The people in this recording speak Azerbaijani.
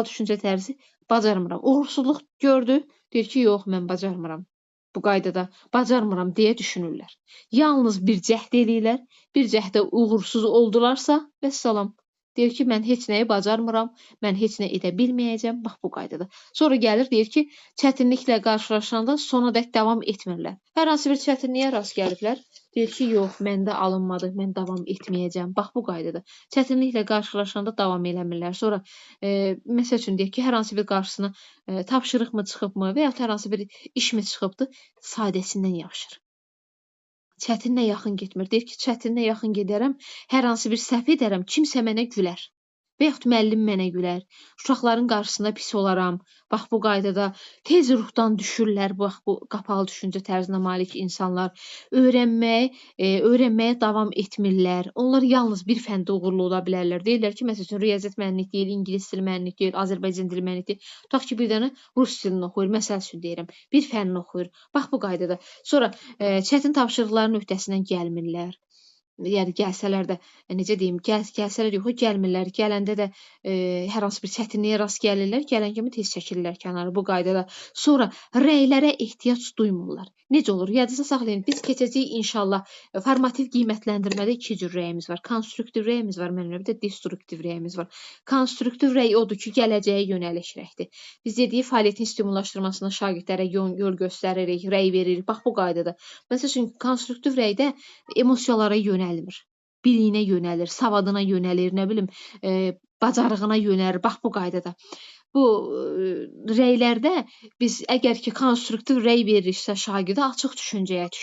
düşüncə tərzi bacarmıram. Uğursuzluq gördü, deyir ki, yox, mən bacarmıram. Bu qaydada bacarmıram deyə düşünürlər. Yalnız bir cəhd eləyirlər, bir cəhdə uğursuz oldularsa, vəssalam. Deyir ki, mən heç nəyi bacarmıram, mən heç nə edə bilməyəcəm, bax bu qaydada. Sonra gəlir, deyir ki, çətinliklə qarşılaşanda sonadək davam etmirlər. Hər hansı bir çətinliyə rast gəliblər, deyir ki, yox, məndə alınmadı, mən davam etməyəcəm, bax bu qaydada. Çətinliklə qarşılaşanda davam eləmirlər. Sonra, məsəl üçün, deyək ki, hər hansı bir qarşısına tapşırıq mı çıxıbmı və yaxud hər hansı bir iş mi çıxıbdır, sadəsindən yapışır. Çətinlə yaxın getmir. Deyir ki, çətinlə yaxın gedərəm, hər hansı bir səhv edərəm, kimsə mənə gülər. Və yaxud müəllim mənə gülər. Uşaqların qarşısında pis olaram. Bax bu qaydada tez ruhdan düşürlər. Bax bu qapalı düşüncə tərzinə malik insanlar öyrənməyə davam etmirlər. Onlar yalnız bir fəndə uğurlu ola bilərlər. Deyirlər ki, məsəl üçün riyaziyyat müəllimlik deyil, ingilis dili müəllimlik deyil, Azərbaycan dili müəllimlik deyil. Tutaq ki, bir dənə rus dilini oxuyur, məsəl üçün deyirəm. Bir fənni oxuyur. Bax bu qaydada. Sonra çətin tapşırıqların öhdəsindən gəlmirlər. Yəni gəlsələr də necə deyim, gəlsələr yox, gəlmirlər. Gələndə də hər hansı bir çətinliyə rast gəlirlər, gələn kimi tez çəkilirlər kənara bu qaydada. Sonra rəylərə ehtiyac duymurlar. Necə olur? Yadınızda saxlayın. Biz keçəcəyik inşallah formativ qiymətləndirmədə iki cür rəyimiz var. Konstruktiv rəyimiz var, bir də destruktiv rəyimiz var. Konstruktiv rəy odur ki, gələcəyə yönəliş rəydir. Biz dedik fəaliyyətin stimullaşdırmasına şagirdlərə yol göstəririk, rəy veririk. Bax bu qaydada. Məsəl üçün konstruktiv rəydə emosiyalara yönəlmir. Biliyinə yönəlir, savadına yönəlir, nə bilim, bacarığına yönəlir. Bax bu qaydada. Bu rəylərdə biz əgər ki konstruktiv rəy veririksə şagirdə açıq düşüncəyə düşür.